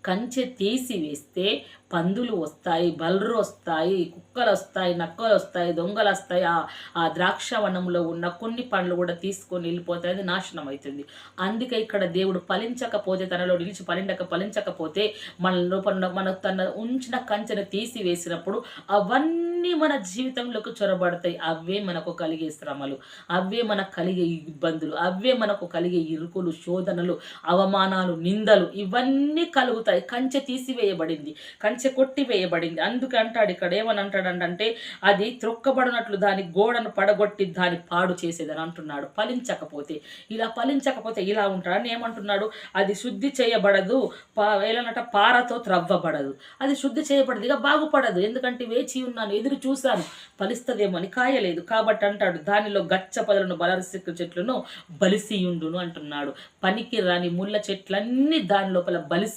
కంచె తీసివేస్తే పందులు వస్తాయి, బల్రు వస్తాయి, కుక్కలు వస్తాయి, నక్కలు వస్తాయి, దొంగలు వస్తాయి. ఆ ద్రాక్షవనంలో ఉన్న కొన్ని పండ్లు కూడా తీసుకొని వెళ్ళిపోతాయి, అది నాశనం అవుతుంది. అందుకే ఇక్కడ దేవుడు ఫలించకపోతే, తనలో నిలిచి ఫలించకపోతే మన లోపల మన తన ఉంచిన కంచెను తీసివేసినప్పుడు అవన్నీ మన జీవితంలోకి చొరబడతాయి. అవే మనకు కలిగే శ్రమలు, అవే మనకు కలిగే ఇబ్బందులు, అవే మనకు కలిగే ఇరుకులు, శోధనలు, అవమానాలు, నిందలు ఇవన్నీ కలుగుతాయి. కంచె తీసివేయబడింది, కంచె కొట్టివేయబడింది. అందుకే అంటాడు ఇక్కడ, ఏమని అంటాడంటే, అది త్రొక్కబడినట్లు దాని గోడను పడగొట్టి దాన్ని పాడు చేసేదని అంటున్నాడు. ఫలించకపోతే ఇలా ఉంటాడని ఏమంటున్నాడు, అది శుద్ధి చేయబడదు, ఏలనట పారతో త్రవ్వబడదు. అది శుద్ధి చేయబడదుగా, బాగుపడదు. ఎందుకంటే వేచి ఉన్నాను, ఎదురు చూశాను, ఫలిస్తదేమో అని, కాయలేదు. కాబట్టి అంటాడు, దానిలో గచ్చ పొదలను బలసిక్కు చెట్లను బలిసియుండును అంటున్నాడు. పనికి రాని ముళ్ళ చెట్లన్నీ దాని లోపల బలిసి